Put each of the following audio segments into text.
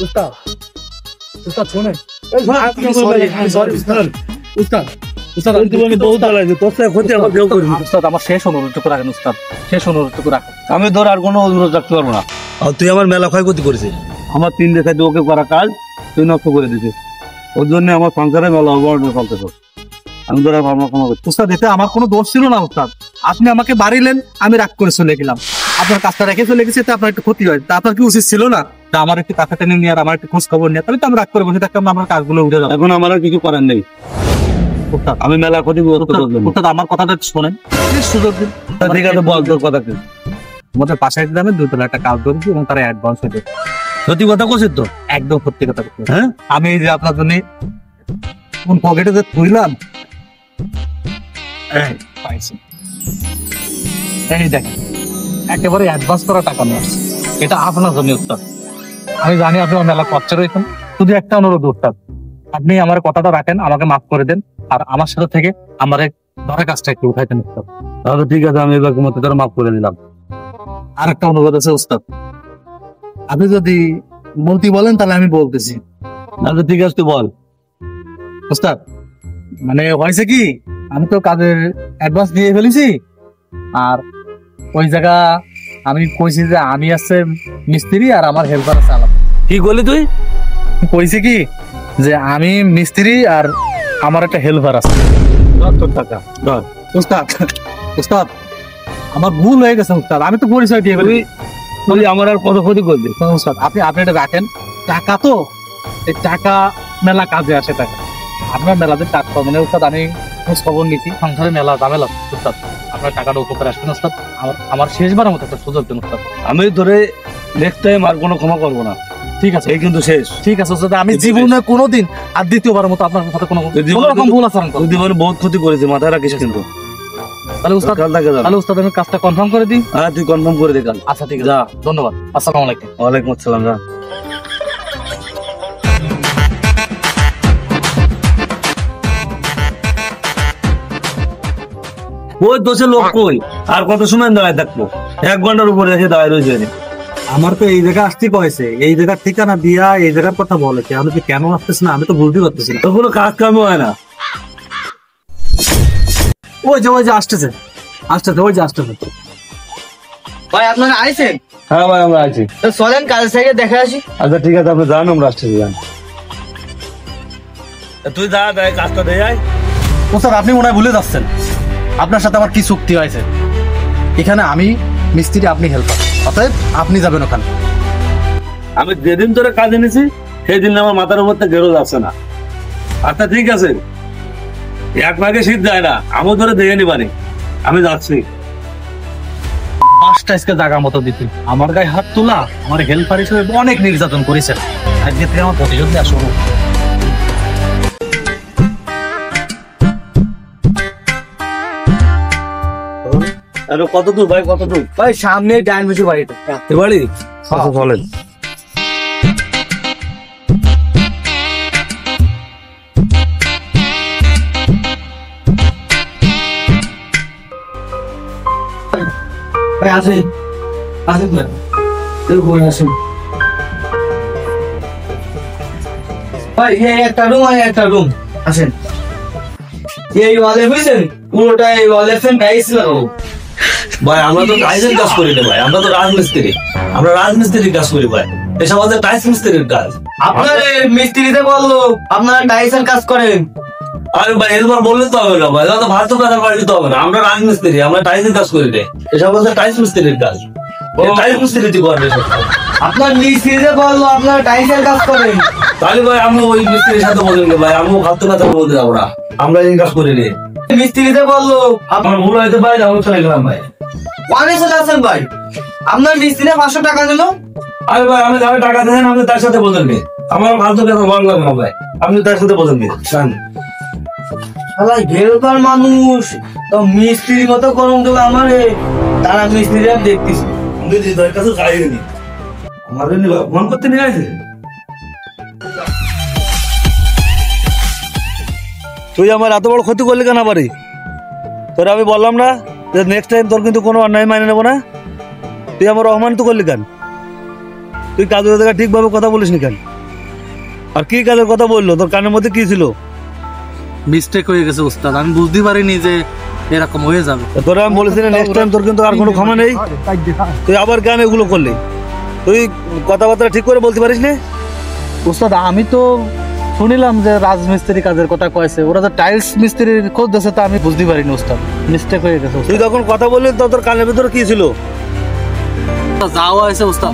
উস্তাদ উস্তাদ শুনেন আমার শেষ অনুরোধটুকু রাখেন উস্তাদ, শেষ অনুরোধটুকু রাখেন। আমি ধর আর কোনো অনুরোধ রাখতে পারবো না। আর তুই আমার মেলা ক্ষয়ক্ষতি করেছিস, আমার 3 রেখা দিয়ে ওকে করা কাজ তুই নষ্ট করে দিছিস, ওর জন্য আমার সংসারে মেলা অবমাননা চলতেছ। আমি ধর ভাবনা ক্ষমা করছি উস্তাদ, এতে আমার কোনো দোষ ছিল না উস্তাদ। আপনি আমাকে বাড়িলেন, আমি রাগ করে চলে গেলাম, আপনার কাজটা রেখে চলে গেছে, এতে আপনার একটু ক্ষতি হয়। তা আপনার কি উচিত ছিল না আমার একটু কাছে টেনে নিয়ে আর আমার একটু খোঁজ খবর নিয়ে? তাহলে তো আমি রাগ করে বসে থাকতাম, আমার কাজগুলো উঠে যাবে। এখন আমার আর কিছু করার নেই, আমি মেলা ক্ষতিগ্রস্ত করলাম। উস্তাদ আমার কথাটা শোনেন, সুযোগ দিন। ঠিক আছে, বল তোর কথা কি? আমাদের পাশের গ্রামে 2 তলা একটা কাজ করেছি এবং তারা অ্যাডভান্স হয়ে যাবে। সত্যি কথা করছিস তো? একদম সত্যি কথা। হ্যাঁ, আমি এই যে আপনার জন্য কোন পকেটে যে খুইলাম, পাইছি, এই দেখেন একেবারে অ্যাডভান্স করা টাকা নিয়ে আসছে। এটা আপনার জন্য উস্তাদ। আমি জানি আপনি মেলা খরচা রয়েছেন, শুধু একটা অনুরোধ উস্তাদ, আপনি আমার কথাটা রাখেন, আমাকে মাফ করে দেন, আর আমার সাথে থেকে আমার ধরা কাজটা একটু উঠাইতেন উস্তাদ। তাহলে ঠিক আছে, আমি এবার মতো তোর মাফ করে দিলাম। আর একটা অনুরোধ আছে উস্তাদ, আপনি যদি বলতে বলেন তাহলে আমি বলতেছি। তাহলে ঠিক আছে, তুই বল। উস্তাদ মানে হয়েছে কি, আমি তো কাজের অ্যাডভান্স দিয়ে ফেলেছি, আর ওই জায়গা আমি কইছি যে আমি আছে মিস্ত্রি আর আমার হেল্পার আছে আলাদা। কি করলি তুই? কইছি কি যে আমি মিস্ত্রি আর আমার একটা হেল্পার আছে। টাকা উস্তাদ উস্তাদ আমার ভুল হয়ে গেছে উস্তাদ, আমি তো পরিচয় দিয়ে ফেলি। তুই আমার আর কত ক্ষতি করবি? উস্তাদ আপনি এটা রাখেন, টাকা তো এই টাকা মেলা কাজে আসে, টাকা আপনার মেলাতে কাজ করবেন উস্তাদ। আমি খোঁজ খবর নিচ্ছি, সংসারে মেলা ঝামেলা উস্তাদ, আপনার টাকাটা উপকার আসবেন উস্তাদ। আমার শেষবারের মতো একটা সুযোগ দেন উস্তাদ। আমি ধরে নেক্সট টাইম আর কোনো ক্ষমা করবো না। ঠিক আছে, এই কিন্তু শেষ। ঠিক আছে উস্তাদ, আমি জীবনে কোনোদিন আর দ্বিতীয়বারের মতো আপনার সাথে কোনো রকম ভুল আচরণ করব না। জীবনে বহুত ক্ষতি করেছে, মাথায় রাখিস কিন্তু। তাহলে উস্তাদ আমি কাজটা কনফার্ম করে দিই। হ্যাঁ, তুই কনফার্ম করে দে কাল। আচ্ছা ঠিক আছে, ধন্যবাদ। আসসালামু আলাইকুম। ওয়ালাইকুম আসসালাম। যা ওই দোষে লোক কই আর কত সময় দাঁড়ায় থাকবো? 1 ঘন্টার উপরে এসে দাঁড়ায় রয়েছে। আমার তো এই জায়গা আসতে কয়েছে, এই জায়গার ঠিকানা দিয়া এই জায়গার কথা বলে, আমি তো কেন আসতেছি না আমি তো বুঝতে পারতেছি না। তো কোনো কাজ কামও হয় না। ওই যে আসতেছে ওই যে আসতেছে। ভাই আপনারা আইছেন? হ্যাঁ ভাই, আমরা আছি। তো চলেন কাজের সাইডে দেখে আসি। আচ্ছা ঠিক আছে, আপনি যান, আমরা আসতেছি। যান, তুই যা, দেয় কাজটা দিয়ে আয়। ও স্যার, আপনি মনে হয় ভুলে যাচ্ছেন, আপনার সাথে আমার কি চুক্তি হয়েছে। এখানে আমি মিস্ত্রি, আপনি হেল্পার, অতএব আপনি যাবেন ওখানে। আমি যেদিন ধরে কাজ এনেছি সেই দিন আমার মাথার উপর থেকে গেরো যাচ্ছে না। আচ্ছা ঠিক আছে, 1 ভাগে শীত যায় না, আমি ধরে দেখে নিবানি। আমি যাচ্ছি। 5টা আজকে জায়গা মতো দিতে আমার গায়ে হাত তোলা, আমার হেল্পার হিসেবে অনেক নির্যাতন করেছেন, আজকে থেকে আমার প্রতিশোধ নেওয়া শুরু। কত দূর ভাই, কত দূর? ভাই সামনে ডাইন মিশু বাড়িটা। এ বাড়ি? আচ্ছা চলেন। ভাই আসেন আসেন ভাই, আসেন ভাই। এই একটা রুম আর একটা রুম, আসেন। এই ওয়ালে বুঝছেন, পুরোটা এই ওয়ালে টাইলস লাগাবো। ভাই আমরা তো টাইলসের কাজ করি না ভাই, আমরা তো রাজমিস্ত্রি, আমরা রাজমিস্ত্রির কাজ করি ভাই। এসব আমাদের টাইলস মিস্ত্রির কাজ। আপনার মিস্ত্রিতে বললো আপনারা টাইলসের কাজ করেন। আরে ভাই, এরপর বললে তো হবে না ভাই, তো ভাত কথা বাড়ি দিতে হবে না। আমরা রাজমিস্ত্রি, আমরা টাইলসের কাজ করি না। এসব আমাদের টাইলস মিস্ত্রির কাজ। টাইলস মিস্ত্রি তুই করবে এসব। আপনার মিস্ত্রিতে বললো আপনারা টাইলসের কাজ করেন। তাহলে ভাই আমি ওই মিস্ত্রির সাথে বলবেন ভাই, আমিও ভাবতে না থাকবো বলতে যাবো না, আমরা এই কাজ করি নি। মিস্ত্রিতে বললো আমার ভুল হইতে পারে, আমি চলে গেলাম ভাই। অনেক চলে আসেন ভাই, আপনার মিস্ত্রি 500 টাকা দিল। আরে ভাই, আমি যাবে টাকা দেন, আপনি তার সাথে বলবেন নি। আমার ফালতু কথা ভালো লাগবে না ভাই, আপনি তার সাথে বলবেন নি। শালা হেল্পার মানুষ তো মিস্ত্রির মতো করুন তো আমারে, তারা মিস্ত্রি দেখতেছি। আমি হৃদয়ের কাছে যাইনি, আমাদের মন করতে নিয়ে আসে। তুই আমার এত বড় ক্ষতি করলি কেন বাড়ি? তোর আমি বললাম না যে নেক্সট টাইম তোর কিন্তু কোনো অন্যায় মাইনে নেবো না? তুই আমার অপমানিত করলি কেন? তুই কাজের জায়গায় ঠিকভাবে কথা বলিস নি কেন? আর কি কাজের কথা বললো? তোর কানের মধ্যে কি ছিল? মিস্টেক হয়ে গেছে উস্তাদ, আমি বুঝতে পারিনি যে এরকম হয়ে যাবে। তোরা আমি বলেছি না নেক্সট টাইম তোর কিন্তু আর কোনো ক্ষমা নেই। তুই আবার কেন এগুলো করলি? তুই কথাবার্তা ঠিক করে বলতে পারিস না? উস্তাদ আমি তো শুনিলাম যে রাজমিস্ত্রি কাজের কথা কয়েছে, ওরা তো টাইলস মিস্ত্রির খোঁজ দিয়েছে, তা আমি বুঝতে পারিনি উস্তাদ, মিস্টেক হয়ে গেছে তুই উস্তাদ। যখন কথা বললি তো তোর কানের ভিতরে কি ছিল? যাওয়া হয়েছে উস্তাদ,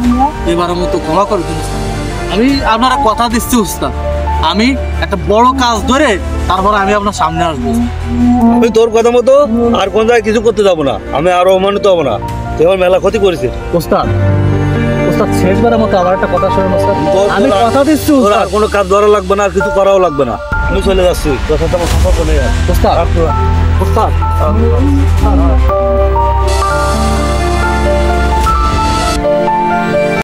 এবারের মতো ক্ষমা করে দিন উস্তাদ। আমি আপনারা কথা দিচ্ছি উস্তাদ, আমি একটা বড় কাজ ধরে তারপর আমি আপনার সামনে আসবো। আমি তোর কথা মতো আর কোন জায়গায় কিছু করতে যাবো না, আমি আরো অমানিত হবো না। তুই আমার মেলা ক্ষতি করেছিস। উস্তাদ উস্তাদ শেষবারের মতো আমার একটা কথা শুনুন উস্তাদ, তোর- আমি তোর আর- কথা দিচ্ছি তোর উস্তাদ। আর কোনো কাজ ধরা লাগবে না, আর কিছু করাও লাগবে না। আমি চলে যাচ্ছি, তোর সাথে আমার সম্পর্ক নেই আর। উস্তাদ উস্তাদ